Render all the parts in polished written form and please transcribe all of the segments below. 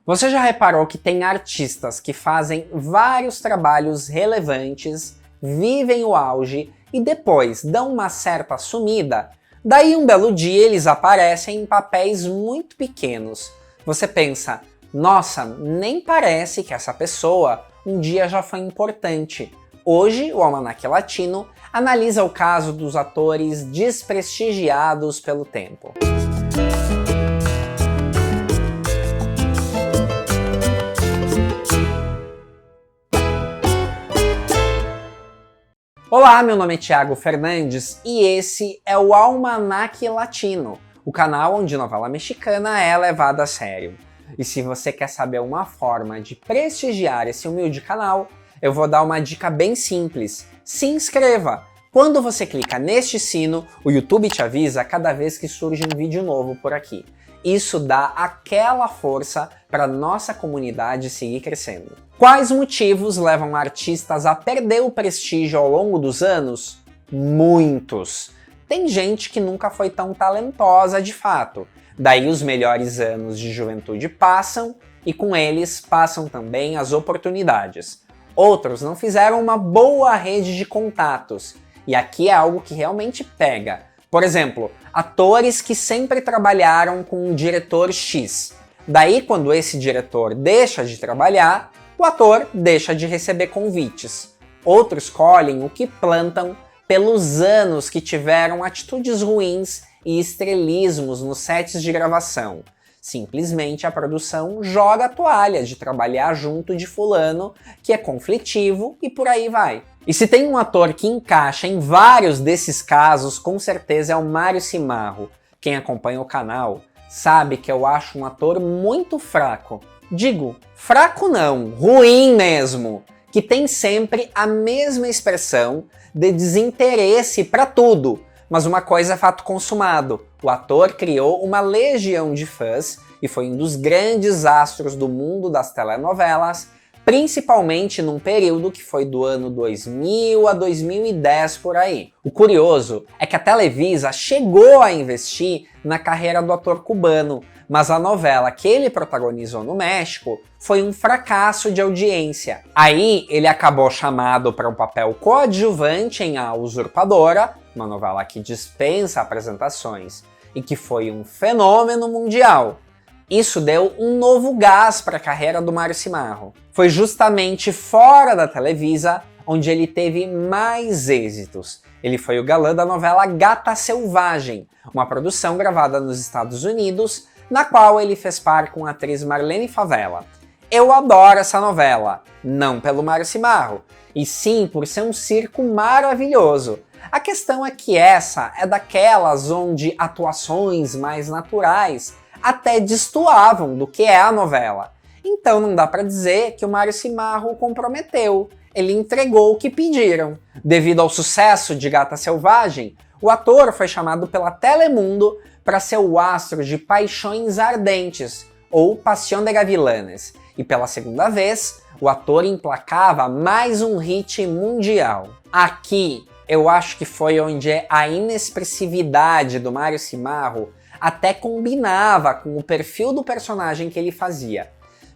Você já reparou que tem artistas que fazem vários trabalhos relevantes, vivem o auge e depois dão uma certa sumida? Daí um belo dia eles aparecem em papéis muito pequenos. Você pensa, nossa, nem parece que essa pessoa um dia já foi importante. Hoje, o Almanaque Latino analisa o caso dos atores desprestigiados pelo tempo. Olá, meu nome é Thiago Fernandes e esse é o Almanaque Latino, o canal onde novela mexicana é levada a sério. E se você quer saber uma forma de prestigiar esse humilde canal, eu vou dar uma dica bem simples. Se inscreva! Quando você clica neste sino, o YouTube te avisa cada vez que surge um vídeo novo por aqui. Isso dá aquela força para nossa comunidade seguir crescendo. Quais motivos levam artistas a perder o prestígio ao longo dos anos? Muitos! Tem gente que nunca foi tão talentosa de fato. Daí os melhores anos de juventude passam e com eles passam também as oportunidades. Outros não fizeram uma boa rede de contatos. E aqui é algo que realmente pega. Por exemplo, atores que sempre trabalharam com um diretor X. Daí, quando esse diretor deixa de trabalhar, o ator deixa de receber convites. Outros colhem o que plantam pelos anos que tiveram atitudes ruins e estrelismos nos sets de gravação. Simplesmente a produção joga a toalha de trabalhar junto de fulano, que é conflitivo, e por aí vai. E se tem um ator que encaixa em vários desses casos, com certeza é o Mário Cimarro. Quem acompanha o canal sabe que eu acho um ator muito fraco. Digo, fraco não, ruim mesmo. Que tem sempre a mesma expressão de desinteresse para tudo. Mas uma coisa é fato consumado. O ator criou uma legião de fãs e foi um dos grandes astros do mundo das telenovelas, principalmente num período que foi do ano 2000 a 2010 por aí. O curioso é que a Televisa chegou a investir na carreira do ator cubano, mas a novela que ele protagonizou no México foi um fracasso de audiência. Aí ele acabou chamado para um papel coadjuvante em A Usurpadora, uma novela que dispensa apresentações e que foi um fenômeno mundial. Isso deu um novo gás para a carreira do Mário Cimarro. Foi justamente fora da Televisa onde ele teve mais êxitos. Ele foi o galã da novela Gata Selvagem, uma produção gravada nos Estados Unidos, na qual ele fez par com a atriz Marlene Favela. Eu adoro essa novela, não pelo Mário Cimarro, e sim por ser um circo maravilhoso. A questão é que essa é daquelas onde atuações mais naturais até destoavam do que é a novela. Então não dá pra dizer que o Mário Cimarro comprometeu, ele entregou o que pediram. Devido ao sucesso de Gata Selvagem, o ator foi chamado pela Telemundo para ser o astro de Paixões Ardentes, ou Pasión de Gavilanes, e pela segunda vez, o ator emplacava mais um hit mundial. Aqui, eu acho que foi onde a inexpressividade do Mário Cimarro até combinava com o perfil do personagem que ele fazia.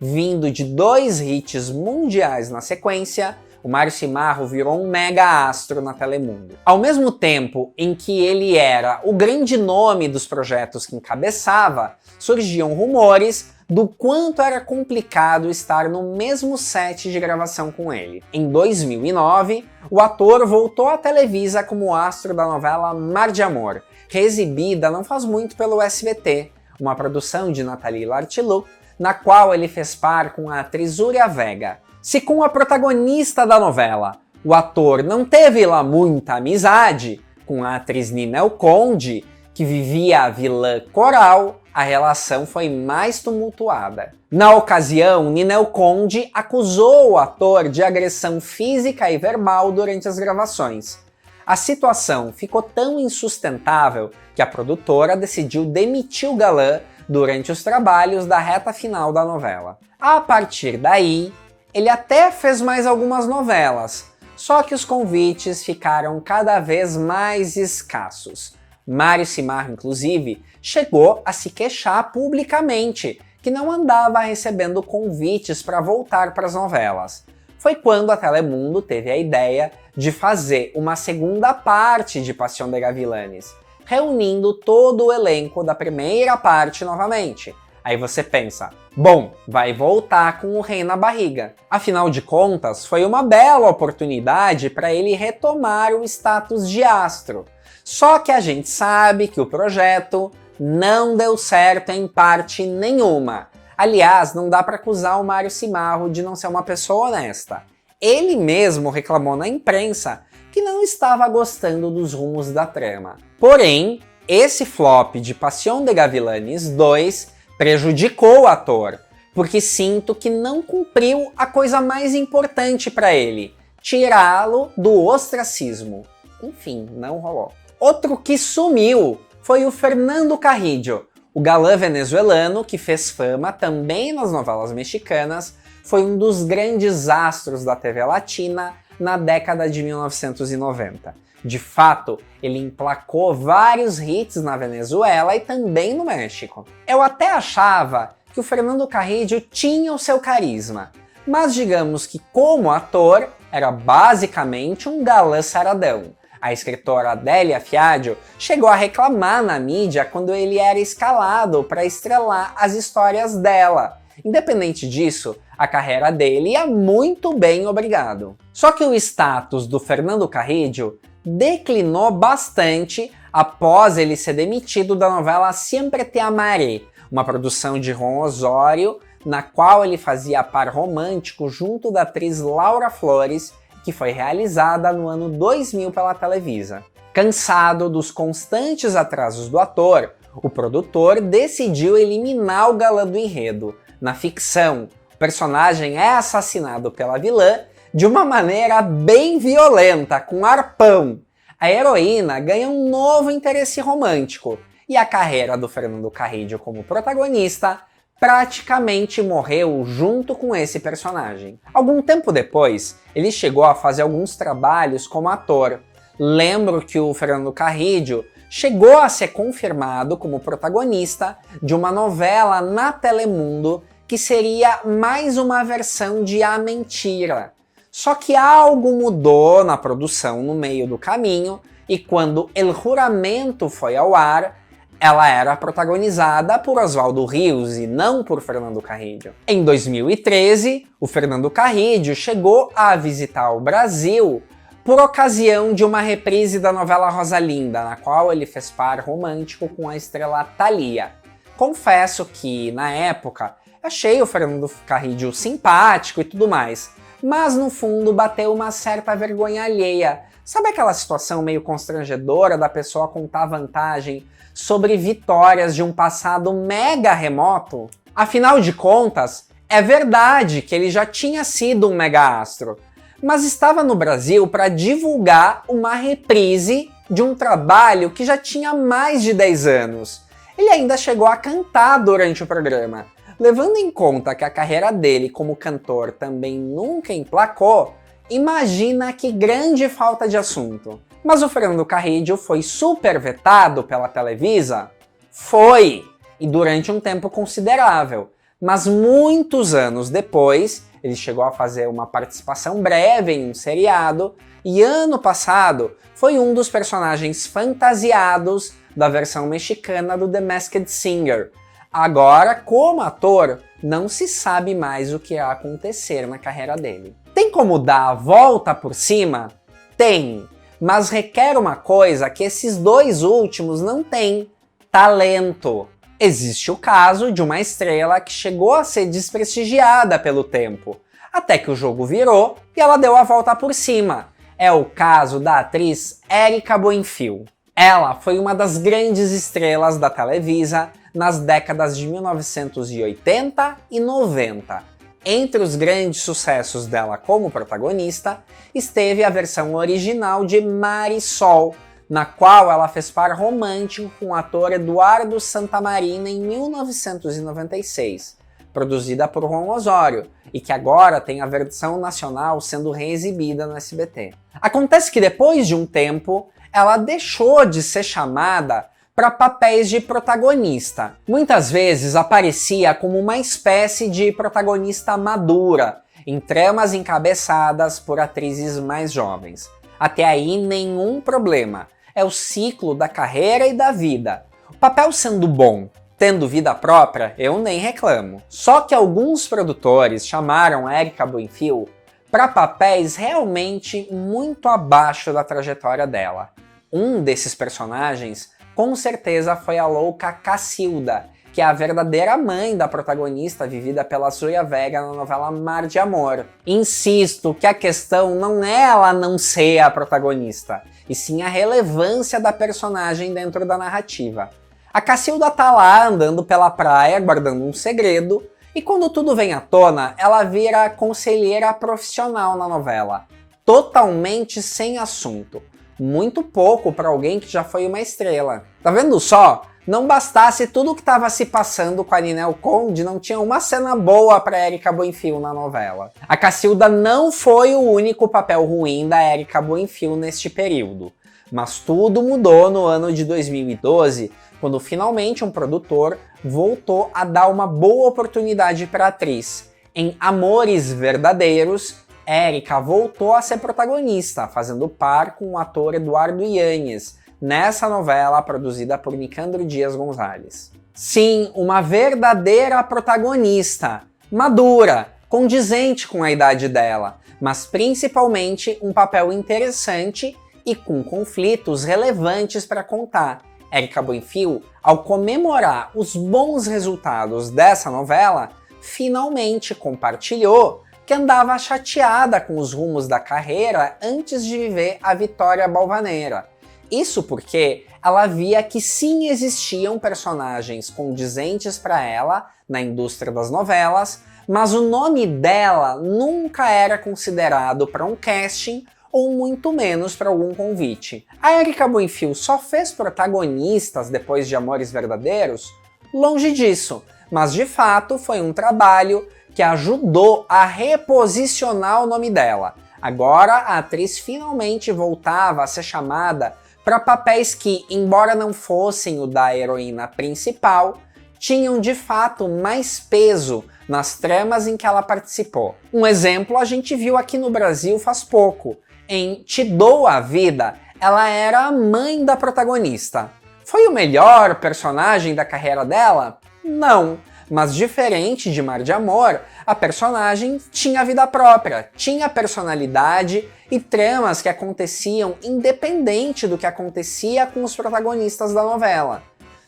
Vindo de 2 hits mundiais na sequência, o Mário Cimarro virou um mega astro na Telemundo. Ao mesmo tempo em que ele era o grande nome dos projetos que encabeçava, surgiam rumores do quanto era complicado estar no mesmo set de gravação com ele. Em 2009, o ator voltou à Televisa como astro da novela Mar de Amor, exibida não faz muito pelo SBT, uma produção de Nathalie Lartiloux, na qual ele fez par com a atriz Úria Vega. Se com a protagonista da novela, o ator não teve lá muita amizade, com a atriz Ninel Conde, que vivia a vilã Coral, a relação foi mais tumultuada. Na ocasião, Ninel Conde acusou o ator de agressão física e verbal durante as gravações. A situação ficou tão insustentável que a produtora decidiu demitir o galã durante os trabalhos da reta final da novela. A partir daí, ele até fez mais algumas novelas, só que os convites ficaram cada vez mais escassos. Mário Cimarro, inclusive, chegou a se queixar publicamente que não andava recebendo convites para voltar para as novelas. Foi quando a Telemundo teve a ideia de fazer uma segunda parte de Paixão de Gavilanes, reunindo todo o elenco da primeira parte novamente. Aí você pensa, bom, vai voltar com o rei na barriga. Afinal de contas, foi uma bela oportunidade para ele retomar o status de astro. Só que a gente sabe que o projeto não deu certo em parte nenhuma. Aliás, não dá para acusar o Mário Cimarro de não ser uma pessoa honesta. Ele mesmo reclamou na imprensa que não estava gostando dos rumos da trama. Porém, esse flop de Paixão de Gavilanes 2 prejudicou o ator, porque sinto que não cumpriu a coisa mais importante para ele, tirá-lo do ostracismo. Enfim, não rolou. Outro que sumiu foi o Fernando Carrillo, o galã venezuelano que fez fama também nas novelas mexicanas, foi um dos grandes astros da TV latina na década de 1990. De fato, ele emplacou vários hits na Venezuela e também no México. Eu até achava que o Fernando Carrillo tinha o seu carisma, mas digamos que como ator, era basicamente um galã saradão. A escritora Adélia Fiadio chegou a reclamar na mídia quando ele era escalado para estrelar as histórias dela. Independente disso, a carreira dele ia muito bem, obrigado. Só que o status do Fernando Carrillo declinou bastante após ele ser demitido da novela Siempre Te Amaré, uma produção de Ron Osório, na qual ele fazia par romântico junto da atriz Laura Flores, que foi realizada no ano 2000 pela Televisa. Cansado dos constantes atrasos do ator, o produtor decidiu eliminar o galã do enredo. Na ficção, o personagem é assassinado pela vilã de uma maneira bem violenta, com arpão. A heroína ganha um novo interesse romântico, e a carreira do Fernando Carrillo como protagonista praticamente morreu junto com esse personagem. Algum tempo depois, ele chegou a fazer alguns trabalhos como ator. Lembro que o Fernando Carrillo chegou a ser confirmado como protagonista de uma novela na Telemundo que seria mais uma versão de A Mentira. Só que algo mudou na produção no meio do caminho e quando El Juramento foi ao ar, ela era protagonizada por Oswaldo Rios e não por Fernando Carrillo. Em 2013, o Fernando Carrillo chegou a visitar o Brasil por ocasião de uma reprise da novela Rosalinda, na qual ele fez par romântico com a estrela Thalia. Confesso que, na época, achei o Fernando Carrillo simpático e tudo mais, mas no fundo bateu uma certa vergonha alheia. Sabe aquela situação meio constrangedora da pessoa contar vantagem sobre vitórias de um passado mega remoto? Afinal de contas, é verdade que ele já tinha sido um mega astro, mas estava no Brasil para divulgar uma reprise de um trabalho que já tinha mais de 10 anos. Ele ainda chegou a cantar durante o programa. Levando em conta que a carreira dele como cantor também nunca emplacou, imagina que grande falta de assunto. Mas o Fernando Carrillo foi super vetado pela Televisa? Foi! E durante um tempo considerável. Mas muitos anos depois, ele chegou a fazer uma participação breve em um seriado, e ano passado foi um dos personagens fantasiados da versão mexicana do The Masked Singer. Agora, como ator, não se sabe mais o que irá acontecer na carreira dele. Tem como dar a volta por cima? Tem, mas requer uma coisa que esses dois últimos não têm: talento. Existe o caso de uma estrela que chegou a ser desprestigiada pelo tempo, até que o jogo virou e ela deu a volta por cima. É o caso da atriz Érica Buenfil. Ela foi uma das grandes estrelas da Televisa nas décadas de 1980 e 90. Entre os grandes sucessos dela como protagonista, esteve a versão original de Marisol, na qual ela fez par romântico com o ator Eduardo Santamarina em 1996, produzida por Ron Osório, e que agora tem a versão nacional sendo reexibida no SBT. Acontece que depois de um tempo, ela deixou de ser chamada para papéis de protagonista. Muitas vezes aparecia como uma espécie de protagonista madura, em tramas encabeçadas por atrizes mais jovens. Até aí, nenhum problema. É o ciclo da carreira e da vida. O papel sendo bom, tendo vida própria, eu nem reclamo. Só que alguns produtores chamaram Erika Buenfil para papéis realmente muito abaixo da trajetória dela. Um desses personagens, com certeza, foi a louca Cacilda, que é a verdadeira mãe da protagonista vivida pela Zulia Vega na novela Mar de Amor. Insisto que a questão não é ela não ser a protagonista, e sim a relevância da personagem dentro da narrativa. A Cacilda tá lá andando pela praia, guardando um segredo, e quando tudo vem à tona, ela vira conselheira profissional na novela, totalmente sem assunto. Muito pouco para alguém que já foi uma estrela. Tá vendo só? Não bastasse tudo o que estava se passando com a Ninel Conde, não tinha uma cena boa para Erika Buenfil na novela. A Cacilda não foi o único papel ruim da Erika Buenfil neste período. Mas tudo mudou no ano de 2012, quando finalmente um produtor voltou a dar uma boa oportunidade para a atriz. Em Amores Verdadeiros, Erika voltou a ser protagonista, fazendo par com o ator Eduardo Yanez, nessa novela produzida por Nicandro Dias Gonzalez. Sim, uma verdadeira protagonista, madura, condizente com a idade dela, mas principalmente um papel interessante e com conflitos relevantes para contar. Erika Buenfil, ao comemorar os bons resultados dessa novela, finalmente compartilhou que andava chateada com os rumos da carreira antes de viver a Vitória Balvaneira. Isso porque ela via que sim existiam personagens condizentes para ela na indústria das novelas, mas o nome dela nunca era considerado para um casting ou muito menos para algum convite. A Erika Buenfil só fez protagonistas depois de Amores Verdadeiros? Longe disso, mas de fato foi um trabalho que ajudou a reposicionar o nome dela. Agora a atriz finalmente voltava a ser chamada para papéis que, embora não fossem o da heroína principal, tinham de fato mais peso nas tramas em que ela participou. Um exemplo a gente viu aqui no Brasil faz pouco. Em Te Dou a Vida, ela era a mãe da protagonista. Foi o melhor personagem da carreira dela? Não. Mas diferente de Mar de Amor, a personagem tinha vida própria, tinha personalidade e tramas que aconteciam independente do que acontecia com os protagonistas da novela.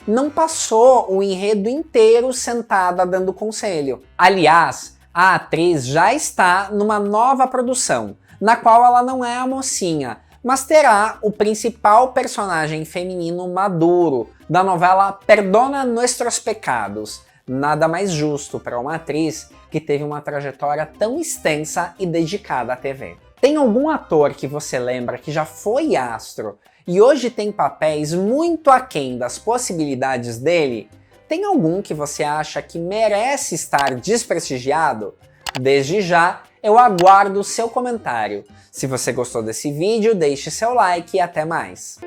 Não passou o enredo inteiro sentada dando conselho. Aliás, a atriz já está numa nova produção, na qual ela não é a mocinha, mas terá o principal personagem feminino maduro da novela Perdona Nuestros Pecados. Nada mais justo para uma atriz que teve uma trajetória tão extensa e dedicada à TV. Tem algum ator que você lembra que já foi astro e hoje tem papéis muito aquém das possibilidades dele? Tem algum que você acha que merece estar desprestigiado? Desde já, eu aguardo o seu comentário. Se você gostou desse vídeo, deixe seu like e até mais.